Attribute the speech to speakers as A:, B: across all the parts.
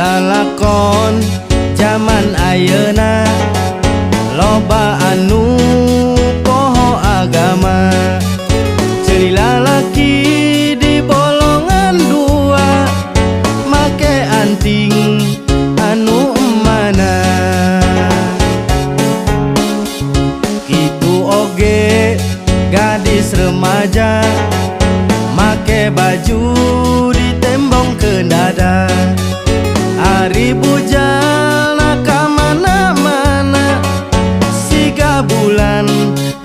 A: lalakon zaman ayeuna loba anu poho agama. Ceri lalaki di bolongan dua make anting anu emana. Kitu oge gadis remaja make baju ditembong ke dada. Ari bujal ka mana-mana siga bulan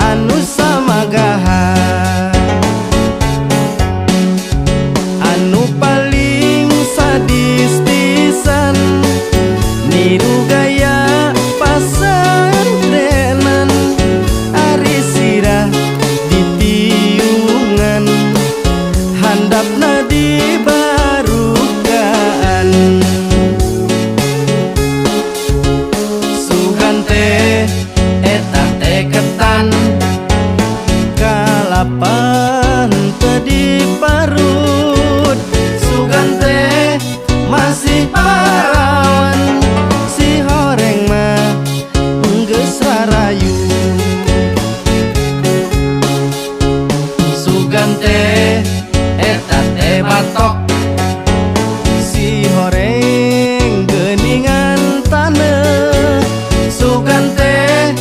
A: anu samagaha. Anu paling sadis pisan niru gaya pasantrenan. Ari sirah di tiungan handapna di barugaan. Sugan teh eta teh ketan kalapan teu diparut. Sugan teh masih parawan si horeng mah geus rarayu. Sugan teh eta teh batok si horeng geuningan taneuh. Sugan teh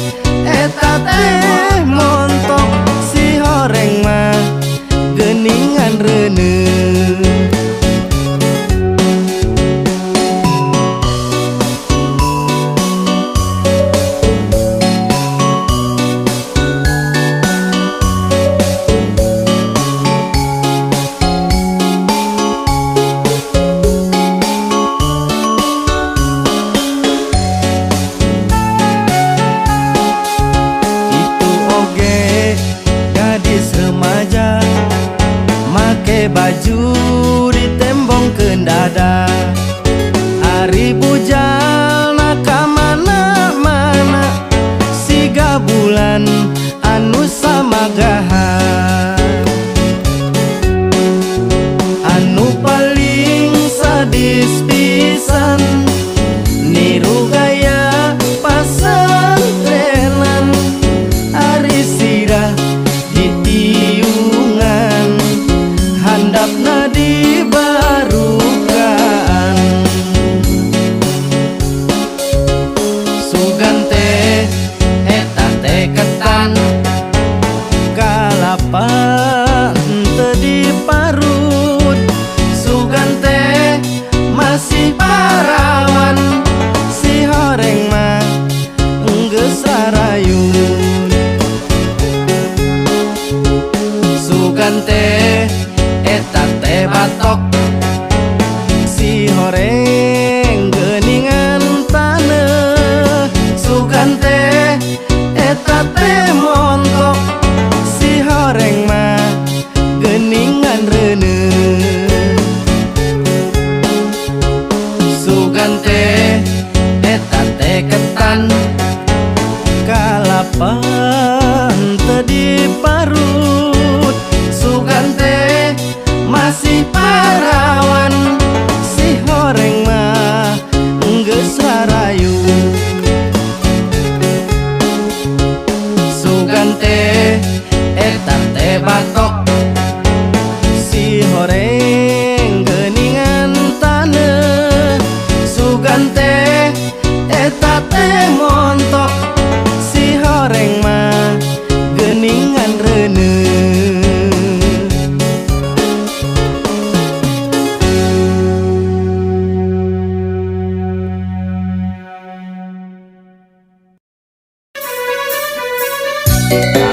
A: eta teh montok si horeng mah geuningan reuneuh. Baju ditembong ke dada. Ari bujal ka mana-mana siga bulan anu samagaha. Anu paling sadis pisan niru gaya pasantrenan. Ari sirah di tiungan handapna di barugaan. Sugan teh eta teh ketan kalapan teu diparut. Sugan teh masih parawan si horeng mah geus rarayun. Sugan teh eta teh batok si horeng geuningan taneuh. Sugan teh eta teh montok si horeng mah geuningan reuneuh. Sugan teh eta teh ketan kalapan teu diparut. Sugan teh masih parawan si horeng mah geus rarayu. Sugan teh eta teh batok si horeng geuningan taneuh. Sugan teh eta teh montok si horeng mah geuningan reuneuh.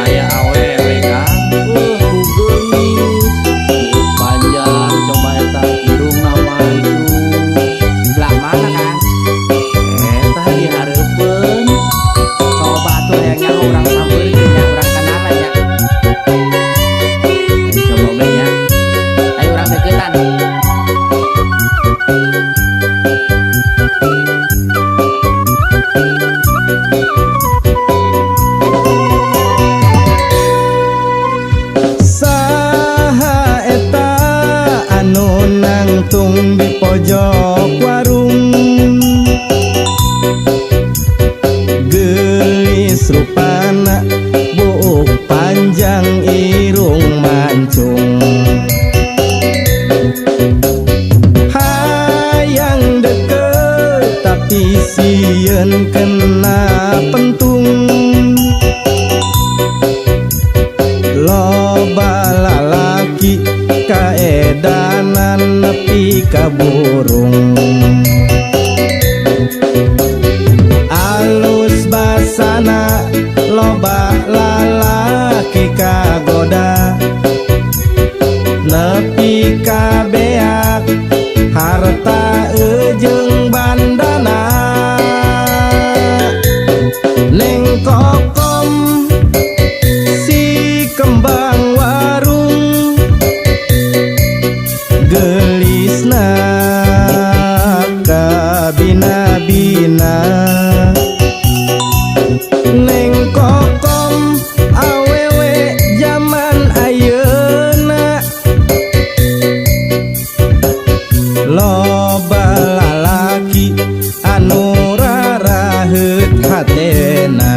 B: Aya awewe kan geus panjang coba eta hidungna maju. Belah mana kan? Eta dihareupeun coba atuh hayangnya urang sampeurkeun nya urang kenala nya. Coba we nya. Ayo urang deketan.
A: Tung di pojok warung panjang irung mancung. Hayang deket tapi sieun kena pentung. Loba lalaki kaedanan nepi ka burung. Alus basana loba lalaki kagoda nepi ka beak harta ujung bandana. Neng kokom si kembang warung gelisna kabina-bina. Neng kokom awewe zaman ayeuna loba lalaki anu raraheut hatena.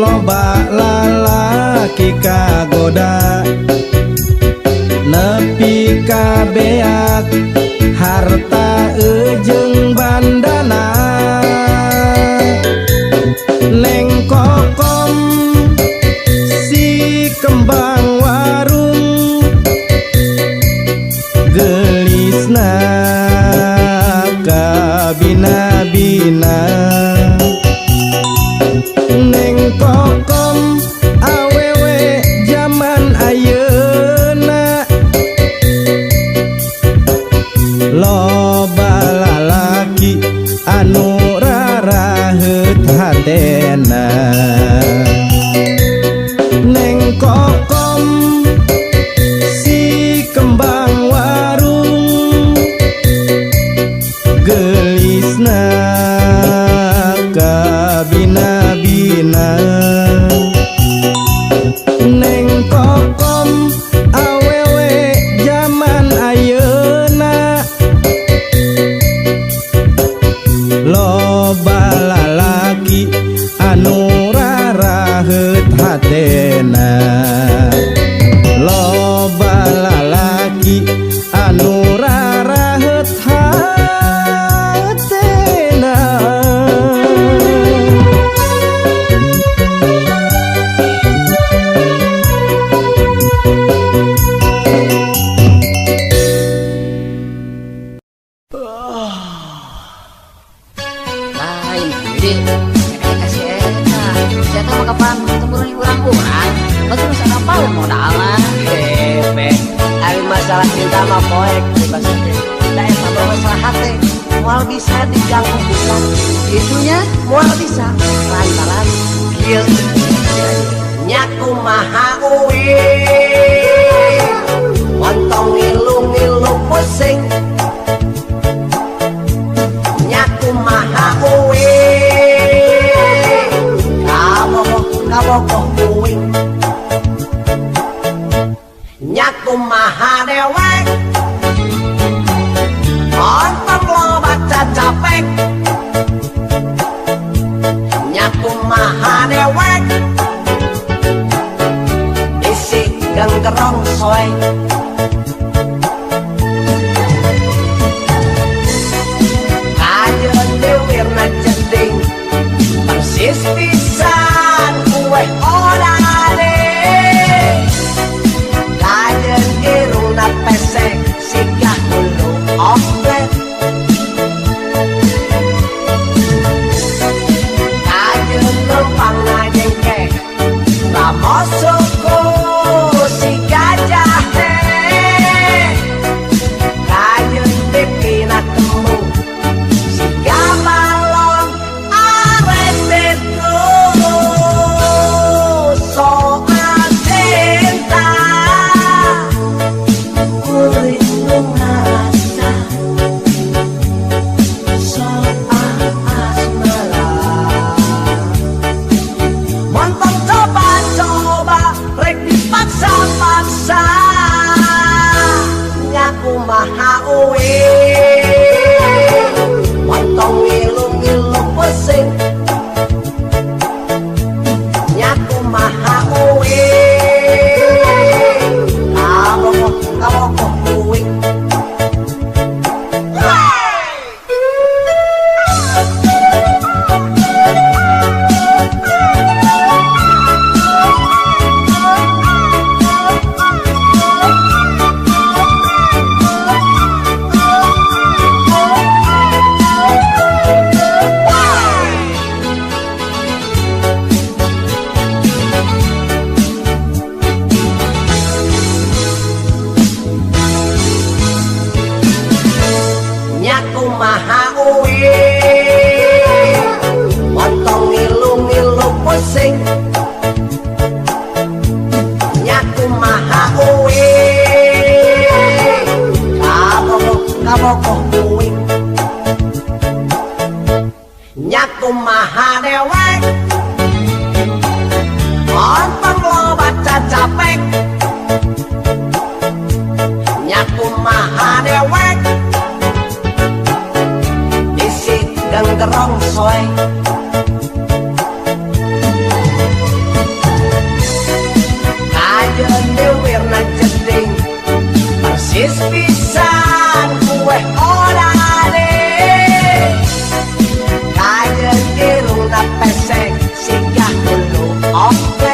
A: Loba lalaki kagoda nepi ka beak harta ujung bandana. Neng kokom si kembang warung gelisna kabina-bina. Neng kokom awewe zaman ayeuna loba lalaki anu raraheut hatena. Neng kokom si kembang warung gelisna kabina-bina. Neng kokom awewe zaman ayeuna loba lalaki anu raraheut hatena. Loba lalaki anu raraheut hatena.
C: Masalah cinta mah poek bebas da eta masalah hati moal bisa diganggu bukan itunya moal bisa lantaran kieu nya kumaha uwi wontong ngilu-ngilu pusing nya kumaha uwi kabogoh kuing nya kumaha dewek ontong loba cacapek nya kumaha dewek isi genggerong soe kajeun dewirna jeding persis pisan kue odane kajeun irungna pesek siga hulu oplet kajeun lempang ngajengke ramosuku si gajah teh paksa ngaku maha uwe montong ngilu-ngilu pusing nyaku maha uwe kabokok kuing nyaku maha uwe montong ngilu-ngilu pusing nyaku maha uwe kabokok kuing nyaku maha dewek montong lobat cacapek nyaku maha dewek gerong soy kajen dewirna jeding persis pisan kue orade kajen dirungna pesek singgah dulu oke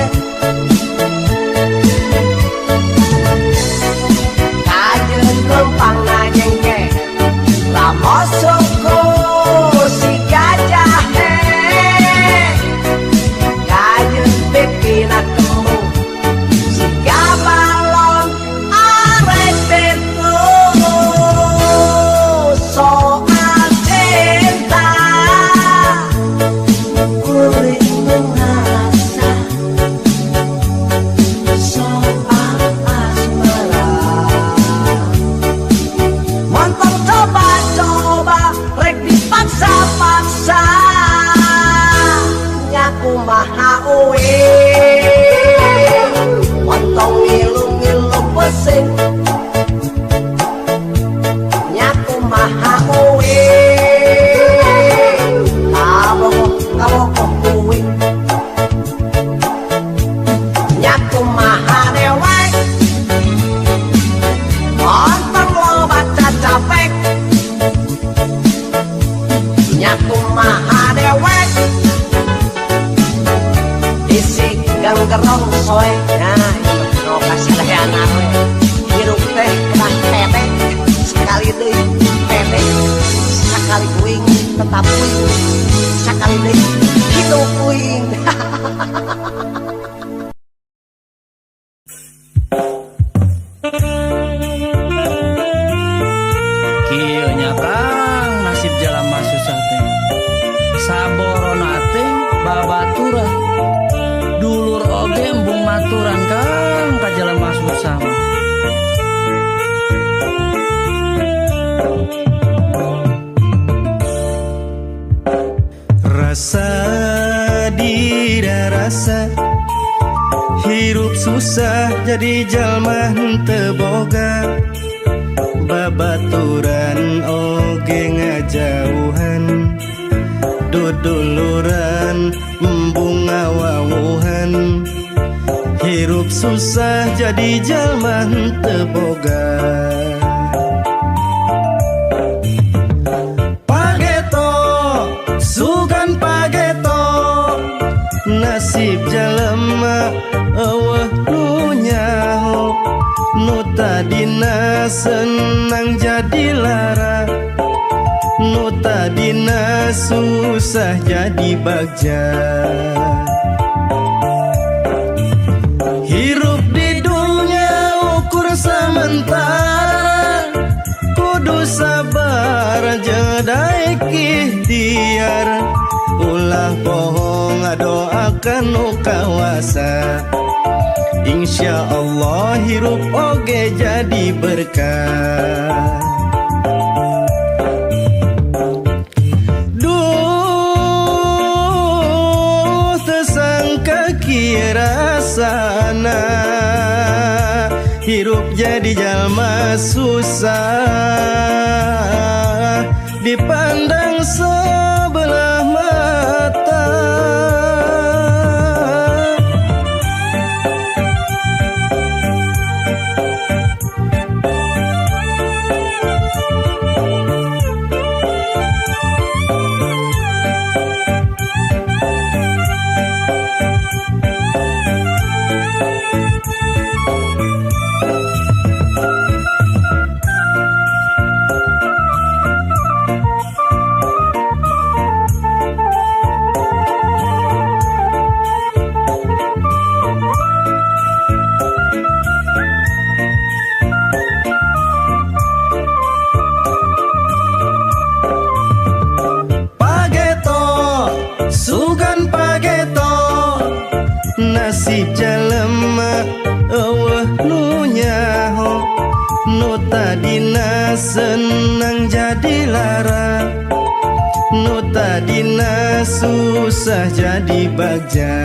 C: kajen lempang ngajengke ramosoko si gajah kajen bikin aku si gabalon arek beku soal cinta kuring merasa soal asmara montong coba-coba rek dipaksa-paksa nyaku maha uwe montong ngilu-ngilu pusing nyaku maha uwe kabokok kuing nyaku maha dewek montong lobat cacapek nyaku maha dewek isi gerong soy nah no kasih layanan hirup teh kerah tete sekali deh tete sekali kuing tetap kuing sekali deh hidup kuing
B: kieu nya Kang nasib jalma susah teh saborona teh babaturan dulur oge embung maturan Kang ka jalma susah
A: Rasa dira rasa hirup susah jadi jalma henteu boga babaturan oge ngajauhan duduluran embung ngawawuhan hirup susah jadi jalma henteu boga pageto sugan pageto nasib jalema eueuh nu nyaho nu tadina senang jadi lara nu tadina susah jadi bagja hirup di dunia ukur sementara kudu sabar jedai ikhtiar ulah bohong doakan nu kawasa insya Allah hirup oge jadi berkah duh tersangka kira sana hirup jadi jalma susah dipandang sebelah mata. Sugan pageto nasib jalema eueuh nu nyaho nu tadina senang jadi lara nu tadina susah jadi bagja.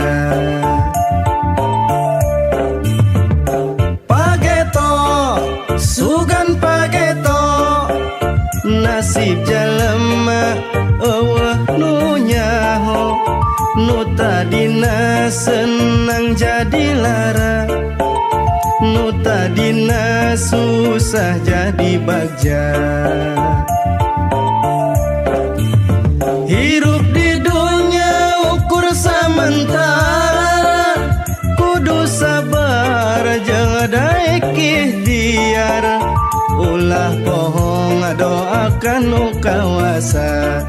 A: Pageto sugan pageto nasib jalema eueuh nu nyaho nu tadina senang jadi lara nu tadina susah jadi bagja. Hirup di dunia ukur sementara kudu sabar jeung daek ikhtiar ulah pohong doakan nu kawasa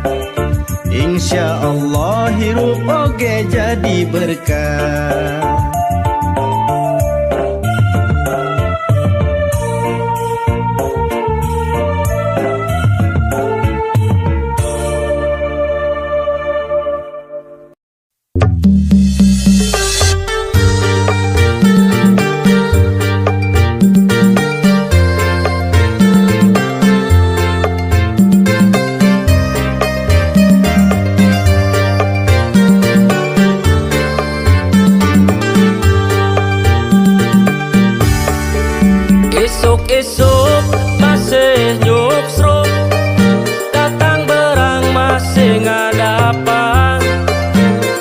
A: insya Allah hirup oge jadi berkah.
D: Esok masih nyuksruk datang berang masih ngadapan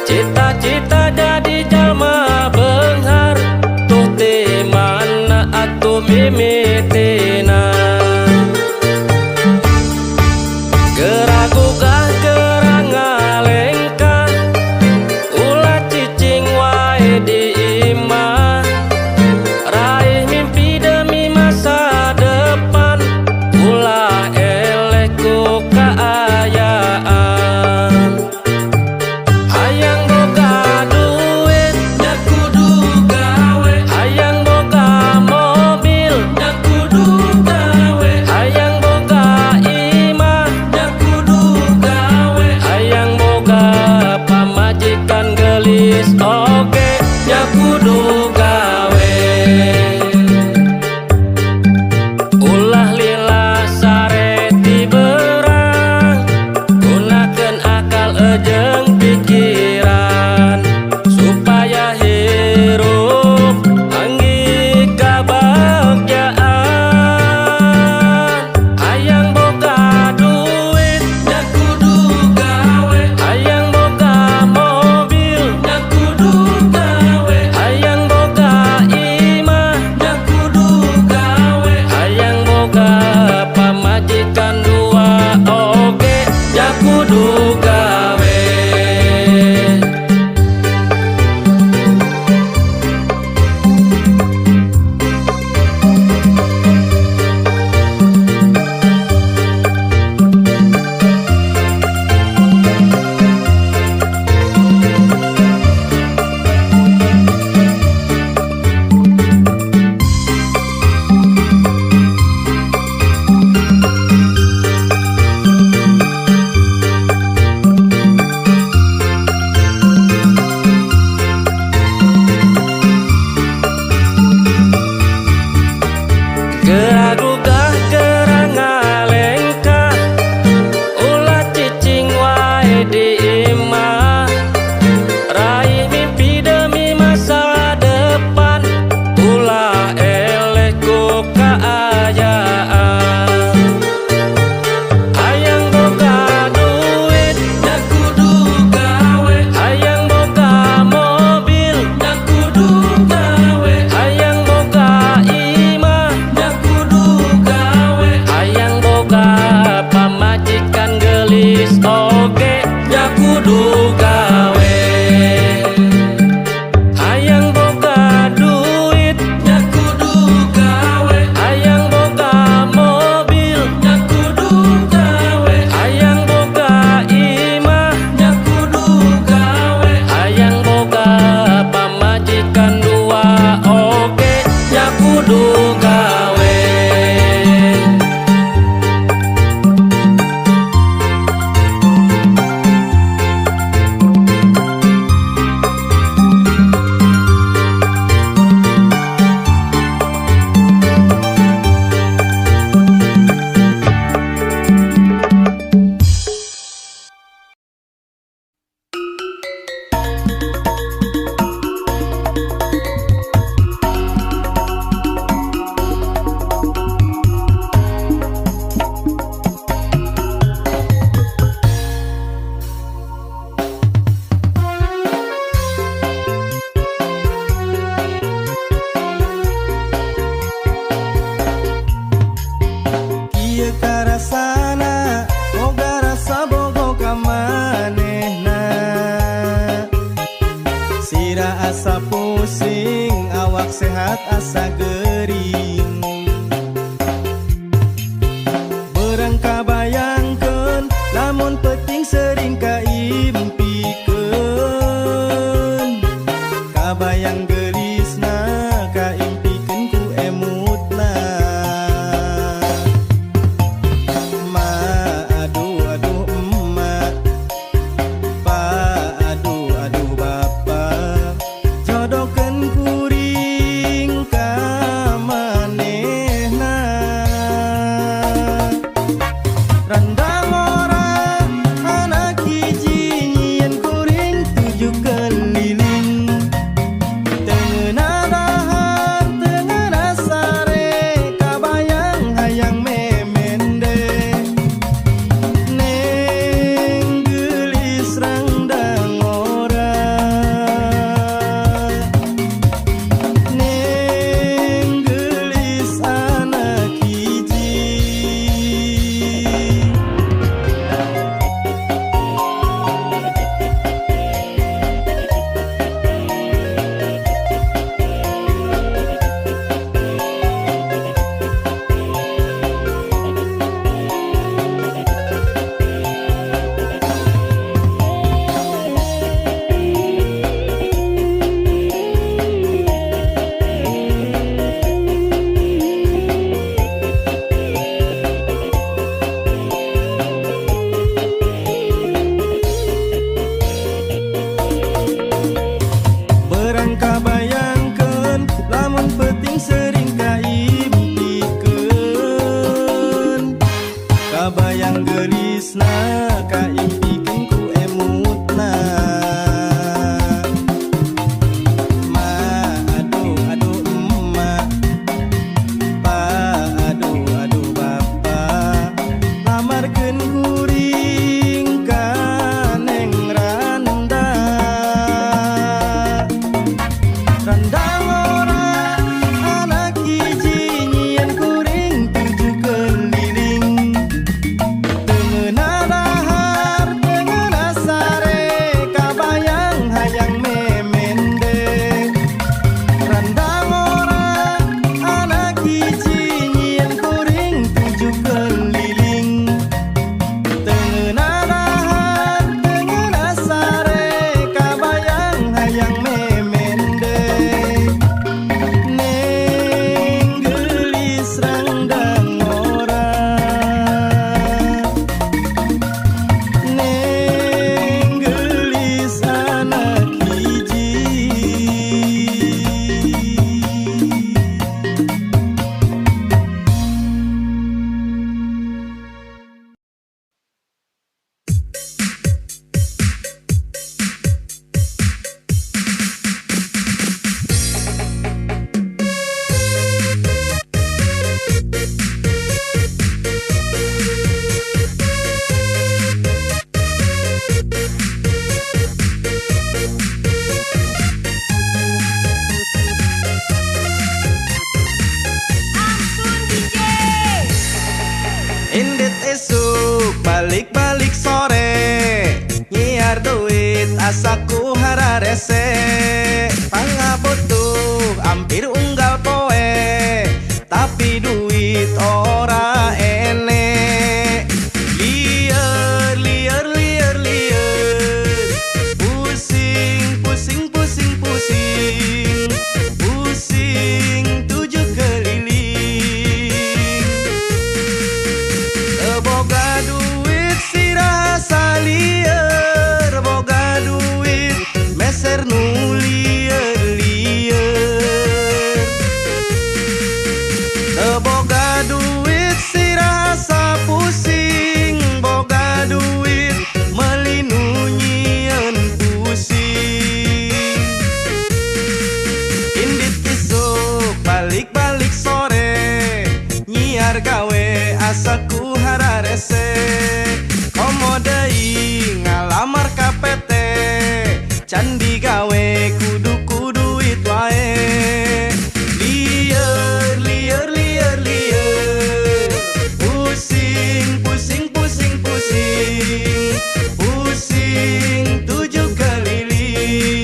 D: cita-cita jadi jalma benghar tuh di mana atuh mimitina geragugah gerang ngalengkah ulah cicing wae di imah raih mimpi demi masa depan ulah eleh ku kaayaan hayang boga duit da kudu gawe hayang boga mobil da kudu gawe kudu gawe.
A: sehat asa gering berangka bayangkeun lamun penting sering kaimpikeun kabayang gelisna kaimpikeun ku emutna ma aduh aduh emak pa aduh aduh bapa jodohkeun kuring ka manehna randang orang anak hiji nyieun kuring tujuh keliling teungeuna dahar teungeuna sare kabayang hayang memende neng geulis randang orang neng geulis anak hiji berangka bayangkeun lamun penting sering kaimpikeun kabayang geulisna kaimpikeun ku emutna ma aduh aduh emak pa aduh aduh bapa lamarkeun kuring ka neng randa randang orang anak hiji nyieun kuring tujuh keliling teungeuna dahar teungeuna sare kabayang hayang memende randang orang anak hiji nyieun kuring tujuh keliling teungeuna dahar teungeuna sare kabayang hayang memende neng geulis randang orang neng geulis anak hiji Indit esuk balik-balik sore nyiar duit asaku hararese pangabutuh hampir unggal poe tapi duit ora ene lieur lieur lieur lieur pusing pusing pusing pusing pusing tujuh keliling asaku hararese komo deui ngalamar ka PT can digawe kudu duit wae lieur lieur lieur lieur pusing pusing pusing pusing pusing tujuh keliling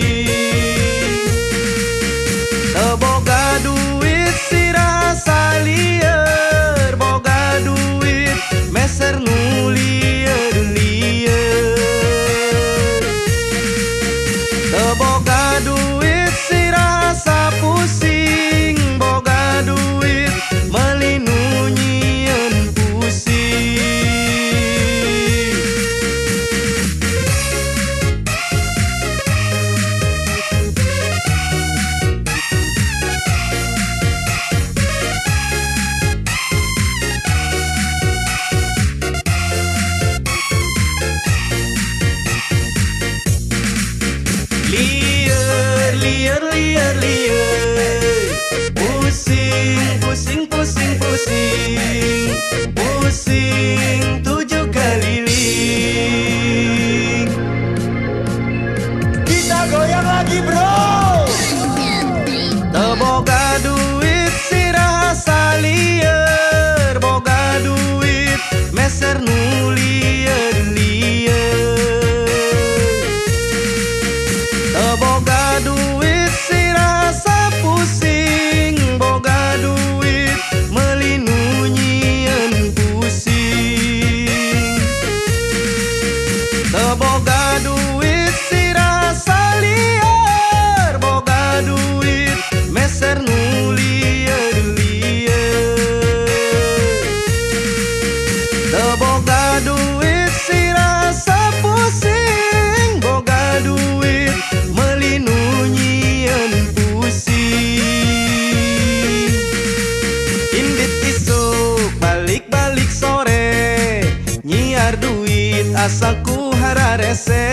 A: boga duit si rasa lieur boga duit meser nu lieur lieur boga duit si rasa pusing boga duit melinu nyieun pusing lieur lieur lieur lieur pusing pusing pusing pusing pusing tujuh keliling kita goyang lagi bro teboga duit si rasa lieur boga duit meser nu lieur lieur boga duit si rasa pusing boga duit melinu nyieun pusing boga duit si rasa lieur boga duit meser nu lieur lieur boga duit si rasa pusing boga duit melinu nyieun pusing indit isuk balik-balik sore nyiar duit asaku hararese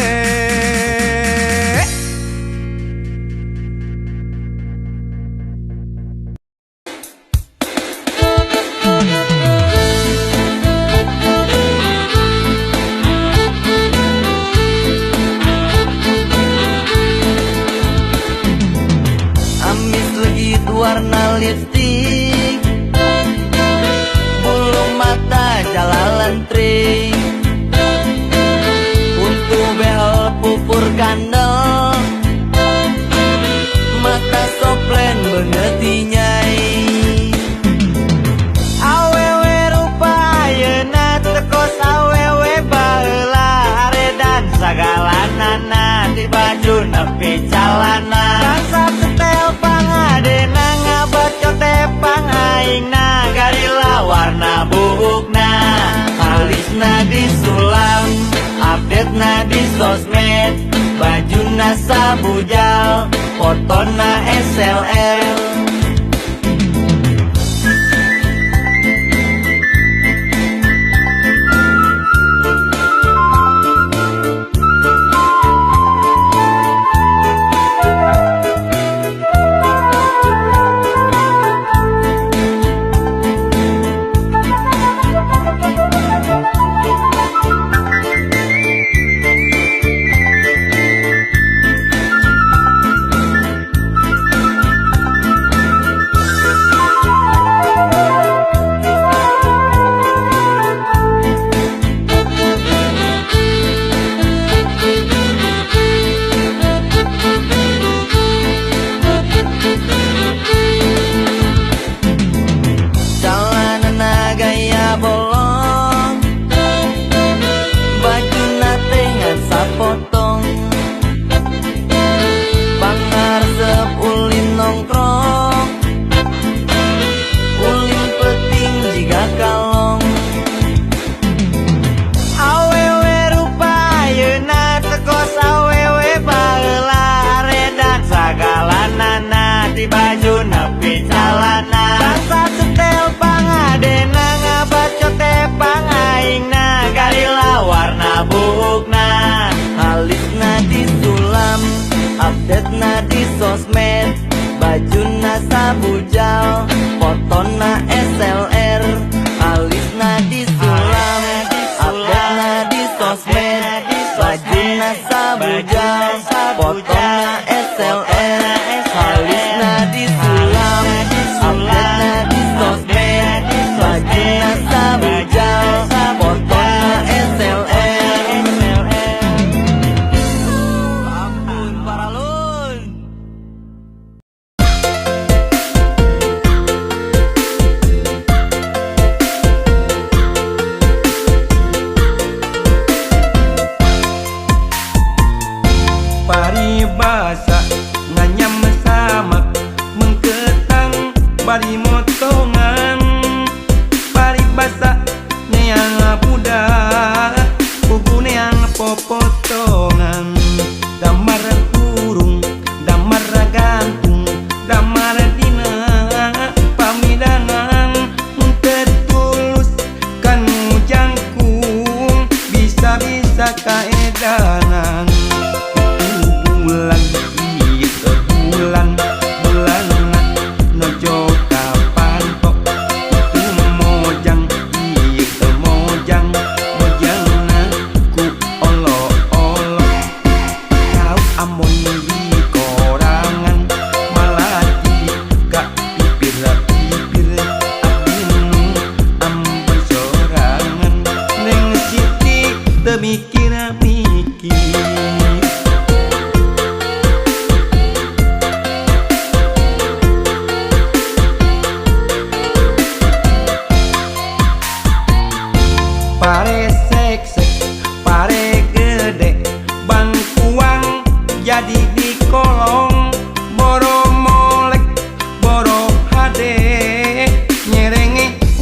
C: Amis legit warna lipstik bulu mata jalalan trik untuk behel pupur kandel mata soplen beungeut nyai awewe rupa ayeuna tekos awewe baheula aredan sagalanana di baju nepi calana rasa setel pangadena ngabacot tepang aingna garila warna buukna alisna disulam update na di sosmed bajuna sabujal fotona SLL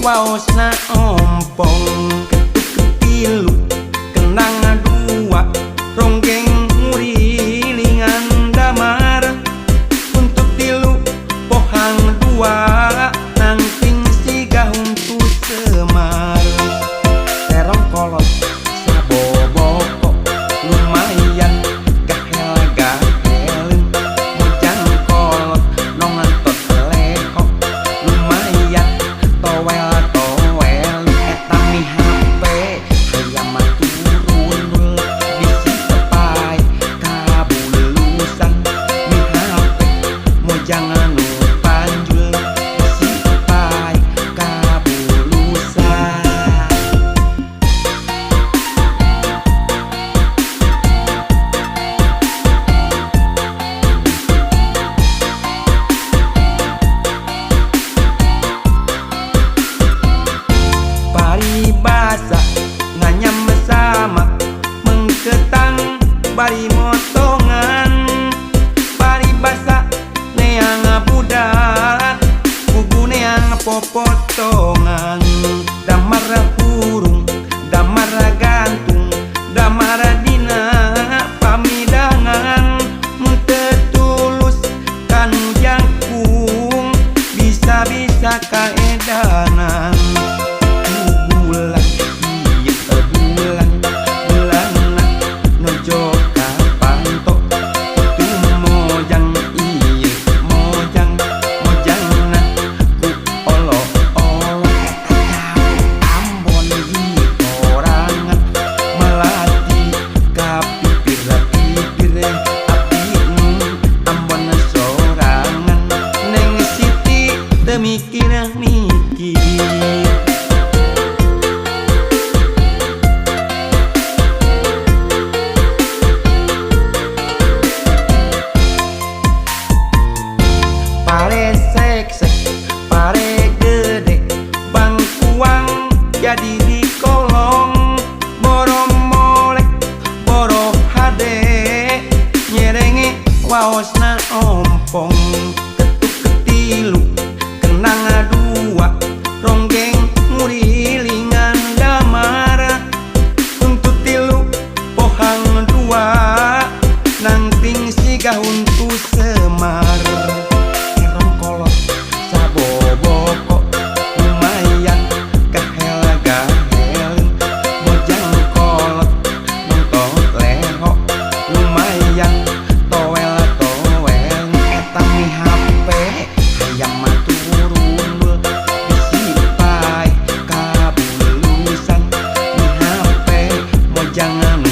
A: waosna ompong ketuk ketilu kenang dua ronggeng ngurilingan damar untuk tilu pohang dua nangting siga untuk semar terong kolot saboboko lumayan gahel-gahel mujang kolot nongan tot leho lumayan towel-towel etami HP hayam turun bisi sepai kabulusan mi HP mujang anu panjul bisi sepai kabulusan. Paribasa nganyam sama mengketang bari motongan paribasa neang budak bubu neang popotongan damar hurung damar gantung damar dina pamidangan mentetulus kanu jangkung bisa-bisa kaedanan bulan iya bulan bulanna nojo kapanto itu mojang iya mojangna ku olo-olo Ambon di orangan melati kapipir-pipir api Ambon sorangan neng siti teu mikir-mikir. Pare seksek, pare gede, bangkuang jadi di kolong, boro molek, boro hade, nyerenge waosna ompong, ketuk ketilu, kenang dua, ronggeng ngurilingan damar, untuk tilu pohang dua, nangting siga untuk semar. Kolot saboboko lumayan gahel-gahel mojang kolot nontot leho lumayan towel-towel etami HP hayam turun bisi pai kabulusan mi HP mojang